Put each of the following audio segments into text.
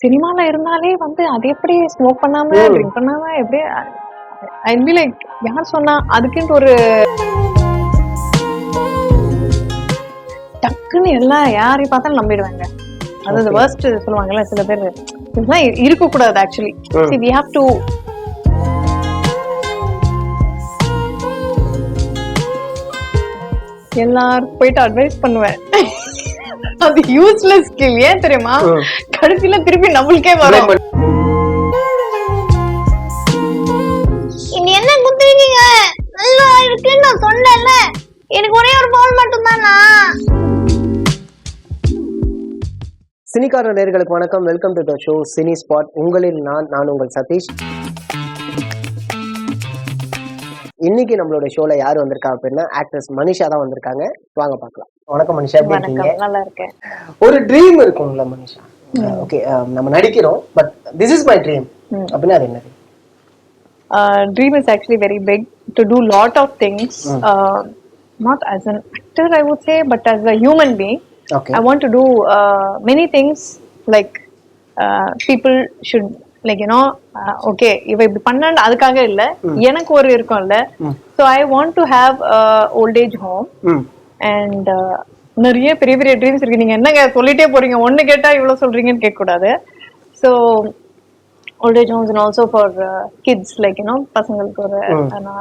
சினிமால இருந்தாலே வந்து அது எப்படி ஸ்மோக் பண்ணாம ட்ரிங்க் பண்ணாம எப்படி ஐ பி லைக் யார் சொன்னா அதுக்குன்ட்டு ஒரு டக்குன்னு எல்லாம் யாரையும் பார்த்தாலும் நம்பிடுவாங்க. அது வேர்ஸ்ட் சொல்லுவாங்கல்ல சில பேர், இதெல்லாம் இருக்க கூடாது. ஆக்சுவலி we have to எல்லாருக்கும் போயிட்டு அட்வைஸ் பண்ணுவேன். அது யூஸ்லெஸ் ஸ்கில். ஏன் தெரியுமா? கடைசியில திருப்பி நம்மளுக்கே வரும். இது என்ன குத்துறீங்க? நல்லா இருக்குன்னு நான் சொன்னேன்ல, எனக்கு ஒரே ஒரு பவுல் மட்டும் தானா? சினிகார நேயர்களுக்கு வணக்கம். Welcome to the show cine spot. உங்களில் நான் உங்கள் சதீஷ். இன்னைக்கு நம்மளோட ஷோல யாரு வந்திருக்கா அப்படின்னா ஆக்ட்ரஸ் மனிஷா தான் வந்திருக்காங்க. வாங்க பார்க்கலாம். வணக்கம் மனிஷா, எப்படி இருக்கீங்க? நல்லா இருக்கேன். ஒரு ட்ரீம் இருக்கும்ல மனிஷா, ஓகே நம்ம நடிக்கிறோம், but this is my dream அப்படின்னா அது என்னது? Dream is actually very big, to do lot of things, not as an actor I would say, but as a human being. Okay. I want to do many things, like people should like okay இவ இப்படி பண்ணான்னு அதுக்காக இல்ல, எனக்கு ஒரு இருக்கும்ல. So I want to have a old age home and நிறைய பெரிய பெரிய ட்ரீம்ஸ் இருக்கு. நீங்க என்னங்க சொல்லிட்டே போறீங்க, ஒண்ணு கேட்டா இவ்வளவு சொல்றீங்கன்னு கேட்க கூடாது. So old age homes and also for kids, like பசங்களுக்கு ஒரு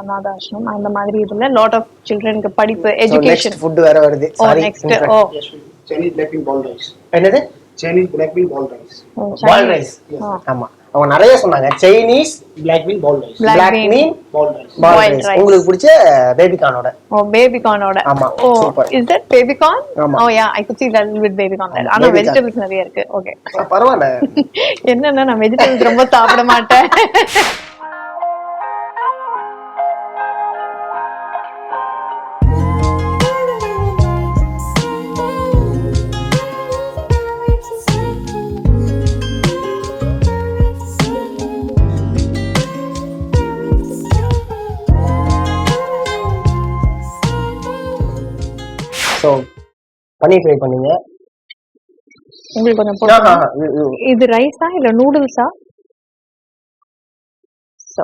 அநாதாசிரமம் அந்த மாதிரி இதுல lot of childrenக்கு படிப்பு, education. next food வேற வருது. Sorry, next Chinese black bean ball rice. என்னது? Chinese black bean ball rice. பால் ரைஸ். ஆமா, அவங்க நிறைய சொன்னாங்க. Chinese Black bean ball rice. black bean Ball rice. பால் Boiled ரைஸ். rice. உங்களுக்கு பிடிச்ச பேபி கார்னோட? baby corn ஓட. ஆமா, super. Is that baby corn? ஆமா. Oh yeah, I could see that with baby corn there. ஆனா Baby corn. vegetables நிறைய இருக்கு. Okay. பரவாயில்ல. என்னன்னா நான் வெஜிடபிள்ஸ் ரொம்ப சாப்பிட மாட்டேன். சோ பண்ணி ட்ரை பண்ணீங்க. உங்களுக்கு கொஞ்சம் போடுங்க. இது ரைஸா இல்ல நூடுல்ஸா? சோ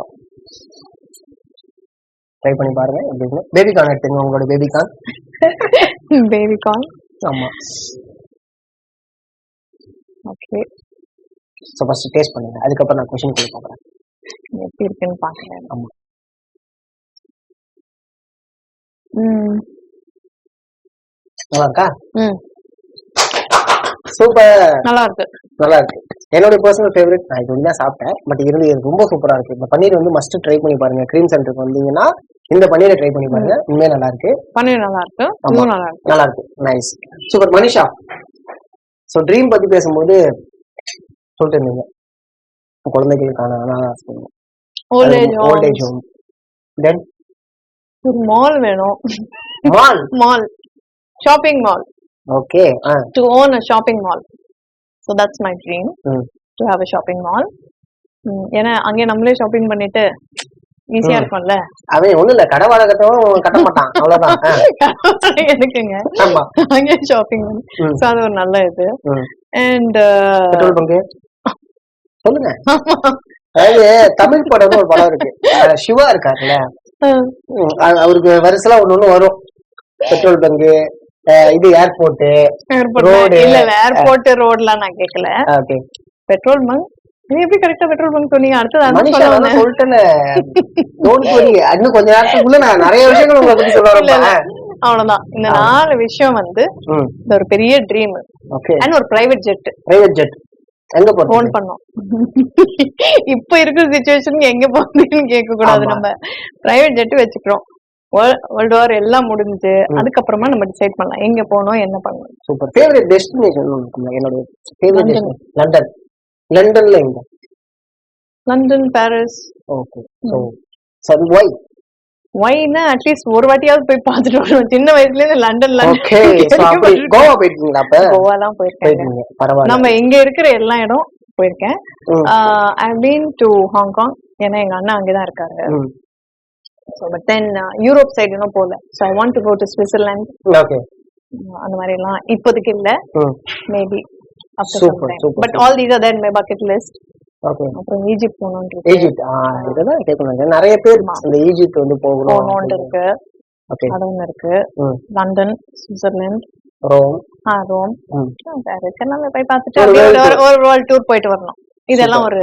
ட்ரை பண்ணி பாருங்க எப்படி இருக்குன்னு. பேபி கார்ன் எடுத்துங்க, உங்களோட பேபி கார்ன். Baby corn. ஆமா. ஓகே. சோ ஃபர்ஸ்ட் டேஸ்ட் பண்ணுங்க, அதுக்கப்புறம் நான் क्वेश्चन கேட்க போறேன். எப்படி இருக்குன்னு பாக்குறேன். ஆமா. நல்லா இருக்கா? சூப்பர். நல்லா இருக்கு. நல்லா இருக்கு. என்னோட பர்சனல் ஃபேவரட். நான் இது தான் சாப்பிட்டேன், பட் இருந்து எனக்கு ரொம்ப சூப்பரா இருக்கு. இந்த பன்னீர் வந்து மஸ்ட் ட்ரை பண்ணி பாருங்க. கிரீம் சென்டருக்கு வந்தீங்கன்னா இந்த பன்னீரை ட்ரை பண்ணி பாருங்க, உண்மையா நல்லா இருக்கு. பன்னீர் நல்லா இருக்கு. இதுவும் நல்லா இருக்கு. நல்லா இருக்கு. Nice, super. Manisha, so dream பத்தி பேசும்போது சொல்லிட்டு இருந்தீங்க குழந்தைகளுக்கான அனாதாசிரமம், ஓல்ட் ஏஜ் ஹோம். தென் ஒரு மால் வேணும். Mall shopping mall. Okay. To own a shopping mall. So that's my dream. To have a shopping mall. ஏன்னா அங்கே நம்மளே ஷாப்பிங் பண்ணிட்டு ஈஸியா இருக்கும்ல. அவன் ஒண்ணு இல்ல, கடை வாடகத்தையும் கட்ட மாட்டான், அவ்வளவுதான். எனக்குங்க அங்கே ஷாப்பிங். ஸோ அது ஒரு நல்ல இது. அண்ட் பெட்ரோல் பங்கு சொல்லுங்க. அதாவது தமிழ் படம்னு ஒரு படம் இருக்கு, சிவா இருக்காருல்ல, அவருக்கு வருஷம் ஒண்ணு வரும். பெட்ரோல் பங்கு, இது ஏர்போர்ட் ரோடு. இல்ல ஏர்போர்ட் ரோட்லாம் நான் கேட்கல. Okay, petrol bunk. நீ எப்படி கரெக்டா பெட்ரோல் பங்க் சொன்னீங்க? அடுத்தது சொல்லிட்டேன். இன்னும் கொஞ்ச நேரத்துக்குள்ள நான் நிறைய விஷயங்கள் உங்களை பத்தி சொல்லுவேன். அவ்வளவுதான். இந்த 4 விஷயம் வந்து ஒரு பெரிய ட்ரீம். அண்ட் ஒரு பிரைவேட் ஜெட். எங்க போன் பண்ணோம். இப்ப இருக்கிற சிச்சுவேஷனுக்கு எங்க போறதுன்னு கேட்க கூடாது. நம்ம பிரைவேட் ஜெட் வச்சுக்கிறோம். வேர்ல்ட் வார் எல்லாம் முடிஞ்சு அதுக்கப்புறமா நம்ம டிசைட் பண்ணலாம் எங்க போகணும், என்ன பண்ணணும். சூப்பர். ஃபேவரட் டெஸ்டினேஷன் என்னோட ஃபேவரட் டெஸ்டினேஷன் லண்டன். லண்டன்ல எங்க? London, Paris. ஓகே. சோ வைனா அட்லீஸ்ட் ஒரு வாட்டியாவது போய் பார்த்துட்டு வரணும். சின்ன வயசுல இருந்து லண்டன்ல. ஓகே. சோ அப்படி கோவா போயிருக்கீங்களா? அப்ப கோவாலாம் போயிருக்கேன். பரவாயில்லை. நம்ம இங்க இருக்கிற எல்லா இடம் போயிருக்கேன். I have been to Hong Kong, ஏன்னா எங்க அண்ணா அங்கதான் இருக்காரு. So but then Europe side இன்னும் போல. So I want to go to Switzerland. Okay. அந்த மாதிரி எல்லாம் இப்போதைக்கு இல்ல, maybe after some Super, time. super, But all these are there in my bucket list. Okay. அப்புறம் ஈஜிப்ட் போகணும்னு இருக்கு. ஈஜிப்ட் இதெல்லாம் கேட்கணும். நிறைய பேர் இந்த ஈஜிப்ட் வந்து போகணும்னு இருக்கு. ஓகே. அது ஒண்ணு இருக்கு. London, Switzerland, Rome. ரோம். வேற எல்லாமே போய் பார்த்துட்டு அப்படியே ஒரு வேர்ல்ட் டூர் போயிட்டு வரணும். இதெல்லாம் ஒரு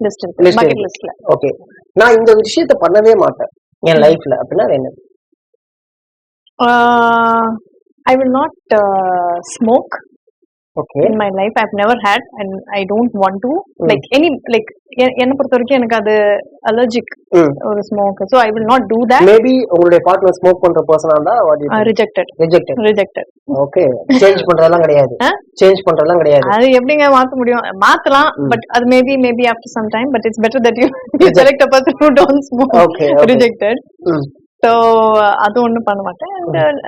லிஸ்ட் இருக்கு பக்கெட் லிஸ்ட்ல. ஓகே. நான் இந்த விஷயத்தை பண்ணவே மாட்டேன் என் லைஃப்ல அப்படின்னா என்ன? I will not smoke. Okay. In my life I've never had and I don't want to. Like any like என்ன பொறுத்த வரைக்கும் எனக்கு அது அலர்ஜிக் ஒரு smoke. So I will not do that. Maybe உங்களுடைய பார்ட்னர் ஸ்மோக் பண்ற பர்சனா இருந்தா ரிஜெக்டட். ஓகே. சேஞ்ச் பண்றதெல்லாம் கிடையாது. சேஞ்ச் பண்றதெல்லாம் கிடையாது. அது எப்படிங்க மாத்த முடியும்? மாத்தலாம், பட் அது maybe after some time, but it's better that you select a person who don't smoke. Okay. Rejected. So அது ஒண்ணு பண்ண மாட்டேன்.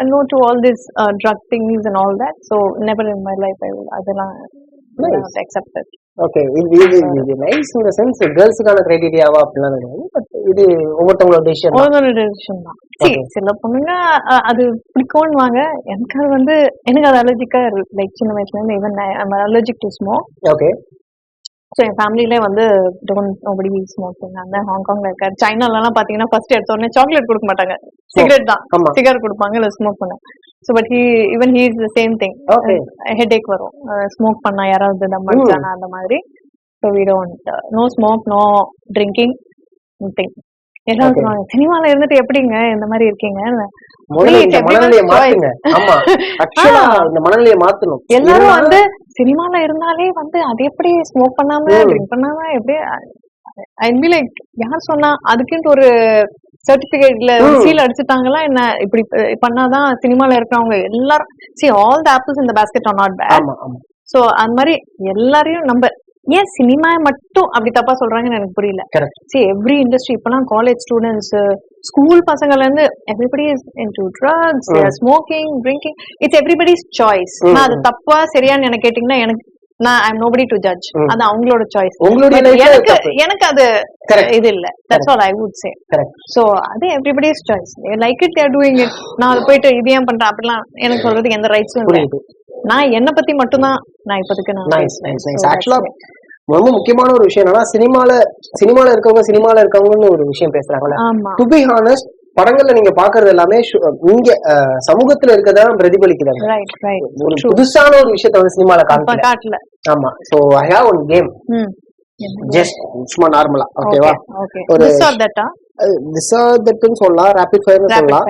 And no to all this drug things and all that. So never in my life I will அதெல்லாம் not accepted. Okay. இது nice in the sense கேர்ள்ஸ்க்கான கிரைட்டீரியாவா அப்படிலாம் கிடையாது. But இது ஒவ்வொருத்தவங்களோட decision தான். சில பொண்ணுங்க அது பிடிக்கும்னு வாங்க. எனக்கு அது வந்து எனக்கு அது அலர்ஜிக்கா லைக் சின்ன வயசுல இருந்து even I am allergic to smoke. Okay. So என் ஃபேமிலியிலே வந்து நோபடி ஸ்மோக்கிங். அந்த ஹாங்காங்ல இருக்காரு. சைனாலலாம் பார்த்தீங்கன்னா ஃபர்ஸ்ட் எடுத்த உடனே சாக்லேட் கொடுக்க மாட்டாங்க, சிகரெட் தான். சிகரெட் கொடுப்பாங்க, இல்லை ஸ்மோக் பண்ண. So but even he is the same thing. Headache வரும் ஸ்மோக் பண்ணா, யாராவது தம் அடிச்சானா அந்த மாதிரி. So we don't no smoke, no drinking, nothing. ஏதாவது சினிமால இருந்துட்டு எப்படிங்க இந்த மாதிரி இருக்கீங்க? எல்லாரும் வந்து சினிமால இருந்தாலே வந்து அது எப்படி ஸ்மோக் பண்ணாம ட்ரிங்க் பண்ணாம எப்படி ஐ பி லைக் யார் சொன்னா அதுக்குன்ட்டு ஒரு சர்டிபிகேட்ல சீல் அடிச்சுட்டாங்களா என்ன? இப்படி பண்ணாதான் சினிமால இருக்கிறவங்க எல்லாரும் see all the apples in the basket are not bad. So அந்த மாதிரி எல்லாரையும் நம்ம ஏன் சினிமா மட்டும் அப்படி தப்பா சொல்றாங்கன்னு எனக்கு புரியல. see every industry இப்பெல்லாம் காலேஜ் ஸ்டூடெண்ட்ஸ், ஸ்கூல் பசங்கள்ல இருந்து everybody is into drugs, they are smoking, drinking. it's everybody's choice. நான் அது தப்பா சரியான்னு எனக்கு கேட்டீங்கன்னா எனக்கு நான் I am nobody to judge. அது அவங்களோட சாய்ஸ். எனக்கு அது இது இல்ல. That's all I would say. So அது everybody's choice. Like it, they are doing it. நான் அது போயிட்டு இது ஏன் பண்றேன் அப்படிலாம் எனக்கு சொல்றதுக்கு எந்த ரைட்ஸும் இல்லை. நான் என்ன பத்தி மட்டும்தான் நான் இப்போதைக்கு நான் ஆக்சுவலா ரொம்ப முக்கியமான ஒரு விஷயம் என்னன்னா சினிமால இருக்கவங்கன்னு ஒரு விஷயம் பேசுறாங்கல்ல. டு பி ஹானஸ்ட், படங்கள்ல நீங்க பாக்குறது எல்லாமே இங்க சமூகத்துல இருக்கதான் பிரதிபலிக்கிறாங்க. ஒரு புதுசான ஒரு விஷயத்த வந்து சினிமால காட்டல. ஆமா. So I have one game just சும்மா நார்மலா. ஓகேவா? ஒரு திஸ் ஆர் தட்னு சொல்லலாம், ரேபிட் ஃபயர்னு சொல்லலாம்.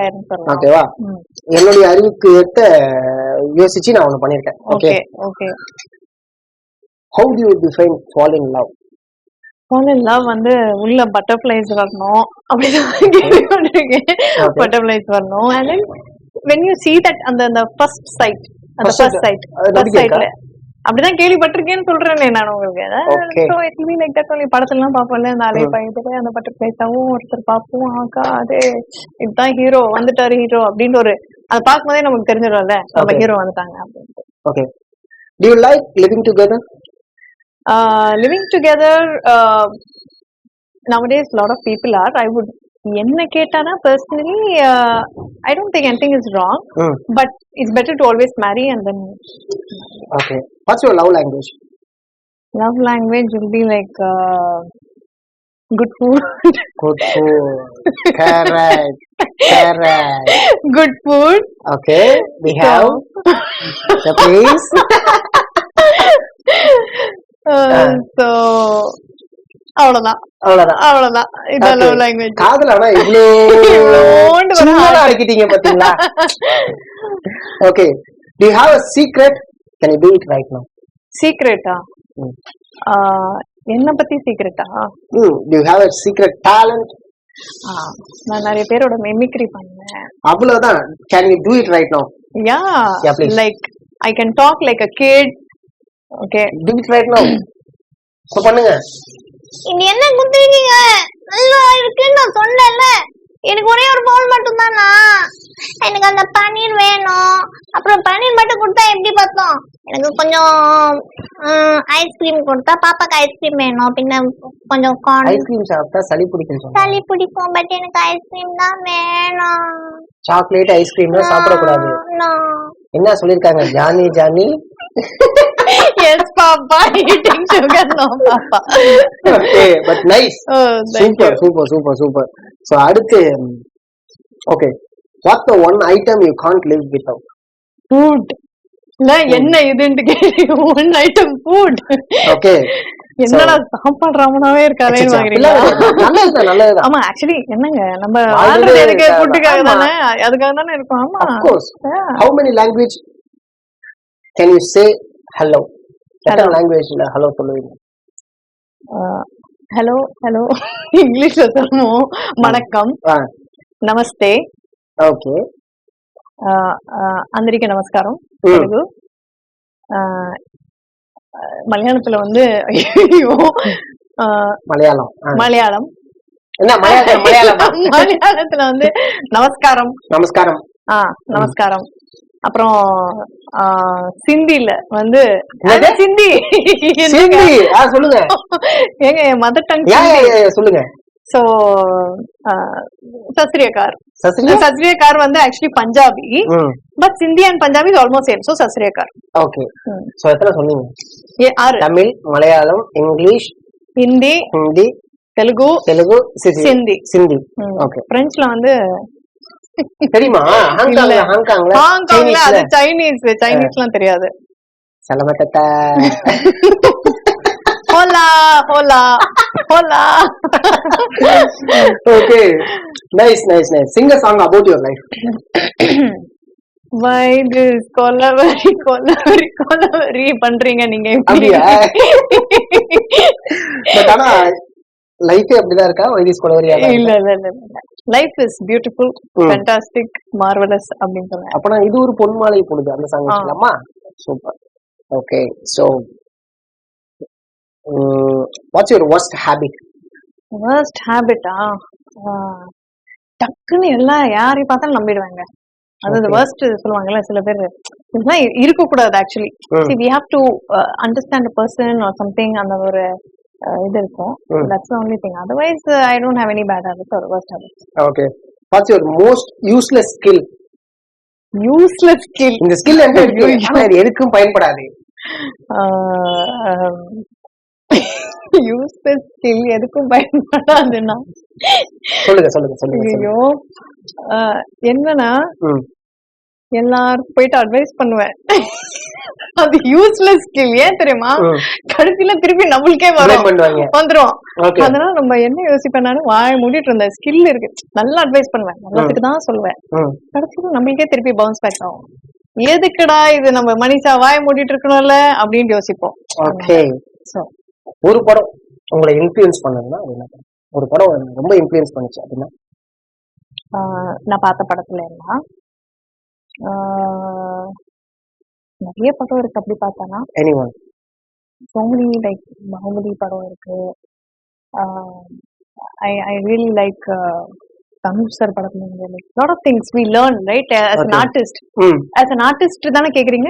ஓகேவா? என்னுடைய அறிவுக்கு ஏத்த யோசிச்சு நான் ஒண்ணு பண்ணிருக்கேன். Okay. How do you define fall in love? fall in love வந்து உள்ள பட்டர்ஃப்ளைஸ் வரணும் அப்படிதான். பட்டர்ஃப்ளைஸ் வரணும். and then when you see that அந்த first sight சைட்ல அப்படிதான் கேள்விப்பட்டிருக்கேன்னு சொல்றேன் நான் உங்களுக்கு. so it will be like that only. படத்துலலாம் பாப்போம்ல, அந்த அலை பயத்துல அந்த பட்டர்ஃப்ளைஸாவும் ஒருத்தர் பாப்போம், ஆக்கா அது இதுதான் ஹீரோ வந்துட்டாரு ஹீரோ அப்படின்னு ஒரு அதை பார்க்கும் போதே நமக்கு தெரிஞ்சிடும்ல நம்ம ஹீரோ வந்துட்டாங்க அப்படின்ட்டு. Okay. Do you like living together? Living together, nowadays a lot of people are. I would என்ன கேட்டானா personally I don't think anything is wrong, but it's better to always marry and then. Okay. What's your love language? Love language will be like good food. Correct. Good food. Okay. We have the please. So அவ்வளவுதான் இதான் love language. காதல் ஆனா இவ்வளவு சின்னதா ஆக்கிட்டீங்க பாத்தீங்களா? Okay. Do you have a secret? Can you do it right now? சீக்ரெட்டா? என்ன பத்தி சீக்ரெட்டா? Do you have a secret talent? நான் நிறைய பேரோட மிமிக்ரி பண்ணேன். அவ்வளவுதான். Can you do it right now? Yeah, please. Like I can talk like a kid. Okay. Do it right now. So பண்ணுங்க. இது என்ன குத்துறீங்க? நல்லா இருக்குன்னு நான் சொன்னேன்ல. எனக்கு ஒரே ஒரு பவுல் மட்டும் தானா? எனக்கு அந்த பன்னீர் வேணும். அப்புறம் பன்னீர் மட்டும் கொடுத்தா எப்படி பார்த்தோம்? எனக்கு கொஞ்சம் ஐஸ்கிரீம் கொடுத்தா பாப்பாக்கு ஐஸ்கிரீம் வேணும். பின்ன கொஞ்சம் கார்ன். ஐஸ்கிரீம் சாப்பிட்டா சளி பிடிக்கும். சளி பிடிக்கும், பட் எனக்கு ஐஸ்கிரீம் தான் வேணும். சாக்லேட் ஐஸ்கிரீம் சாப்பிட கூடாது. என்ன சொல்லிருக்காங்க? Johnny Yes, Papa. Eating sugar, no, Papa. Okay, but nice. Oh, thank Super, you. super, super, super. So அடுத்து okay, what's the one item you can't live without? Food. என்ன இதுன்னு கேட்டு ஒன் ஐட்டம் ஃபுட். Okay. என்னடா சாப்பாடு ராமனாவே இருக்காதேன்னு வாங்குறீங்களா? நல்லதுதான் நல்லதுதான். ஆமா, ஆக்சுவலி என்னங்க நம்ம வாழ்றதே வாழ்றது எதுக்கு? இதுக்காக. ஃபுட்டுக்காக ஆமா. தானே, அதுக்காக தானே இருக்கும். ஆமா. Of course. Yeah. How many language can you say hello? எத்தனை Hello. லாங்குவேஜ்ல ஹலோ சொல்லுவீங்க? ஹலோ ஹலோ இங்கிலீஷ்ல சொல்லணும். வணக்கம், நமஸ்தே, ஓகே, అందరికీ నమస్కారం. తెలుగు. மலையாளத்துல வந்து ஐயோ, மலையாளம். மலையாளம் என்ன மலையாளம்? மலையாளம் மலையாளத்துல வந்து நமஸ்காரம். நமஸ்காரம். நமஸ்காரம். அப்புறம் சிந்தில வந்து என்னது? சிந்தி. சிந்தி. சொல்லுங்க. ஏங்க என் மதர் டங் சொல்லுங்க. சோ சஸ்ரியகார். சஸ்ரியகார் வந்து actually Punjabi, but Sindhi and Punjabi is almost same. So Sat Sri Akal. Okay. So எத்தனை சொன்னீங்க? 6. தமிழ், மலையாளம், இங்கிலீஷ், ஹிந்தி, தெலுங்கு, சிந்தி. சிந்தி. ஓகே. பிரெஞ்சுல வந்து தெரியுமா? ஹாங்காங்ல அது சைனீஸ். சைனீஸ்லாம் தெரியாது. சலமத்தா. ஹோலா ஹோலா ஹோலா. Okay, nice. Sing a song about your life. Why this Kolaveri பண்றீங்க நீங்க? அப்படியா? பட் ஆனா லைஃபே அப்படிதான் இருக்கா? வைதிஸ் கொலவரியா? இல்ல. Life is beautiful, fantastic, marvellous அப்படின்னு சொல்றேன். அப்பனா இது ஒரு பொன்மாலை பொழுது அந்த சாங் வச்சுக்கலாமா? Super. Okay, so what's your worst habit? worst habit-ஆ? டக்குன்னு எல்லாம் யாரை பார்த்தாலும் நம்பிடுவாங்க. அதாவது worst சொல்லுவாங்கல்ல சில பேர், இதெல்லாம் இருக்கக்கூடாது. Actually we have to understand a person or something. அந்த ஒரு இது இருக்கும். That's the only thing. Otherwise I don't have any bad habits or worst habits. Okay, what's your most useless skill? Useless skill. இந்த skill என்ன இருக்கு? ஆனா இது எதுக்கும் பயன்படாது. யூஸ்லெஸ் ஸ்கில் எதுக்கும் பயன்படாதுன்னா சொல்லுங்க. ஐயோ, என்னன்னா எல்லாருக்கும் போயிட்டு அட்வைஸ் பண்ணுவேன். அது யூஸ்லெஸ் ஸ்கில். ஏன் தெரியுமா? கடைசியில திருப்பி நம்மளுக்கே வந்துரும். அதனால நம்ம என்ன யோசிப்பேன், வாய மூடிட்டு இருந்த ஸ்கில் இருக்கு, நல்லா அட்வைஸ் பண்ணுவேன், நல்லதுக்கு தான் சொல்லுவேன். கடைசியில நம்மளுக்கே திருப்பி பவுன்ஸ் பேக் ஆகும். எதுக்குடா இது, நம்ம மனுஷா வாய மூடிட்டு இருக்கணும்ல அப்படின்னு யோசிப்போம். ஒரு படம் உங்களை இன்ஃப்ளூயன்ஸ் பண்ணதுன்னா ஒரு படம் ரொம்ப இன்ஃப்ளூயன்ஸ் பண்ணுச்சு அப்படின்னா? நான் பார்த்த படத்துல எல்லாம் நிறைய படம் இருக்கு. அப்படி பார்த்தானா சோமனி லைக் பாகுபலி படம் இருக்கு. I really like Dhanush sir படத்துல இருந்து like lot of things we learn, right, as an artist. as an artist தானே கேக்குறீங்க?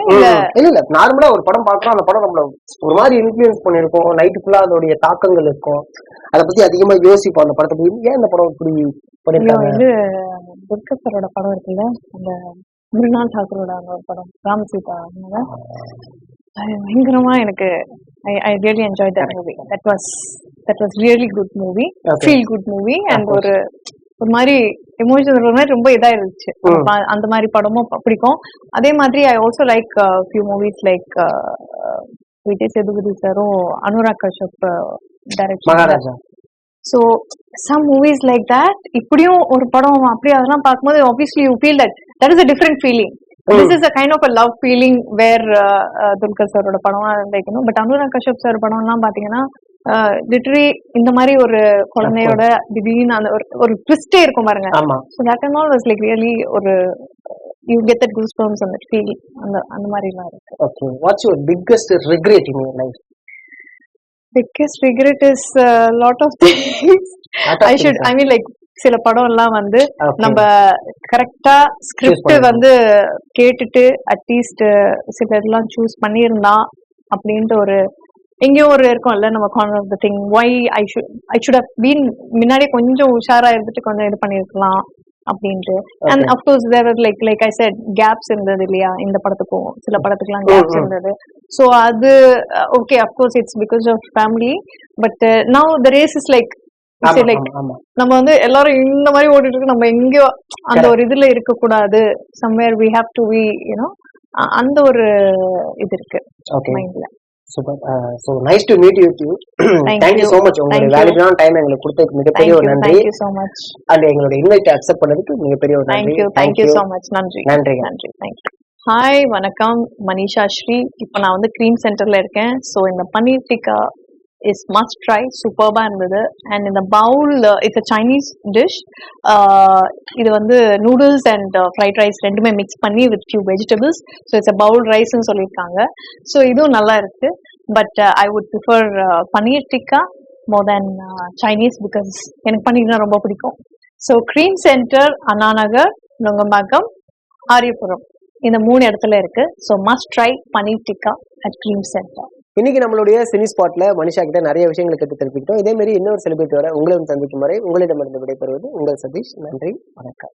இல்ல நார்மலா ஒரு படம் பார்க்கறோம், அந்த படம் நம்மள ஒரு மாதிரி இன்ஃப்ளூயன்ஸ் பண்ணிருக்கோம், நைட் ஃபுல்லா அதோட தாக்கங்கள் இருக்கும், அத பத்தி அதிகமா யோசிப்போம். அந்த படத்தை பத்தி ஏன் இந்த படம் இப்படி பண்ணிருக்காங்க? இது துர்கா சாரோட படம் இருக்குல்ல, அந்த மிருனால் டாக்கூரோட அந்த ஒரு படம் ராமசீதா, பயங்கரமா எனக்கு I really enjoyed that movie. That was really good movie. Feel good movie. And ஒரு மாதிரி எமோஷனல் மாதிரி ரொம்ப இதா இருந்துச்சு. அந்த மாதிரி படமும் பிடிக்கும். அதே மாதிரி I also like few movies like Vijay Sethupathi சாரும் Anurag Kashyap direction. So some movies like that, இப்படியும் ஒரு படம் அப்படி அதெல்லாம் பார்க்கும்போது obviously you feel that is a different feeling. This is a kind of a love feeling where Dulquer சாரோட படம் வைக்கணும். பட் அனுராக் கஷ்யப் சார் படம் எல்லாம் பாத்தீங்கன்னா லிட்டரலி இந்த மாதிரி ஒரு குழந்தையோட திடீர்னு அந்த ஒரு ட்விஸ்டே இருக்கும் பாருங்க. So that and all was like really ஒரு you get that goosebumps and that feel, அந்த மாதிரி எல்லாம் இருக்கு. Okay, what's your biggest regret in your life? Biggest regret is lot of things. I mean like சில படம் எல்லாம் வந்து நம்ம கரெக்டா ஸ்கிரிப்ட் வந்து கேட்டுட்டு அட்லீஸ்ட் சில இதெல்லாம் சூஸ் பண்ணியிருந்தா அப்படின்ட்டு ஒரு எங்கேயும் ஒரு இருக்கும்ல நம்ம corner of the thing, why I should have been முன்னாடியே கொஞ்சம் உஷாரா இருந்துட்டு கொஞ்சம் இது பண்ணிருக்கலாம் அப்படின்ட்டு. And of course there like I said gaps இருந்தது இல்லையா இந்த படத்துக்கும் சில படத்துக்குலாம் கேப்ஸ் இருந்தது. ஸோ அது okay of course it's because of family. But now the race is like like நம்ம வந்து எல்லாரும் இந்த மாதிரி ஓடிட்டு இருக்கு, நம்ம எங்கேயோ அந்த ஒரு இதுல இருக்க கூடாது, somewhere we have to be you know, அந்த ஒரு இது இருக்கு மைண்ட்ல. Super. So nice to meet you. Thank you so much. உங்களுடைய வேல்யூபிளான டைம் எங்களுக்கு கொடுத்ததுக்கு மிகப்பெரிய ஒரு நன்றி. Thank you so much. and எங்களுடைய இன்வைட் அக்செப்ட் பண்ணதுக்கு மிகப்பெரிய ஒரு நன்றி. Thank you so much. நன்றி. Thank you. ஹாய் வணக்கம், மனிஷா ஸ்ரீ. இப்போ நான் வந்து க்ரீம் சென்டர்ல இருக்கேன். ஸோ இந்த paneer tikka is must try, சூப்பர்பா இருந்தது. அண்ட் இந்த bowl it's a Chinese dish. இது வந்து நூடுல்ஸ் அண்ட் ஃப்ரைட் ரைஸ் ரெண்டுமே மிக்ஸ் பண்ணி with few vegetables. So it's a bowl ரைஸ்ன்னு சொல்லியிருக்காங்க. ஸோ இதுவும் நல்லா இருக்கு. But I would prefer paneer tikka more than Chinese because எனக்கு பன்னீர்னா ரொம்ப பிடிக்கும். So cream centre, Anna Nagar, Nungambakkam, Aryapuram, இந்த 3 இடத்துல இருக்கு. So must try paneer tikka at cream centre. இன்னைக்கு நம்மளுடைய சினி ஸ்பாட்ல மனிஷா கிட்ட நிறைய விஷயங்களை கற்று தெரிவிக்கிட்டோம். இதே மாதிரி இன்னொரு செலிபிரிட்டியோட உங்களை சந்திக்கும் வரை உங்களிடமிருந்து விடைபெறுவது உங்கள் சதீஷ். நன்றி, வணக்கம்.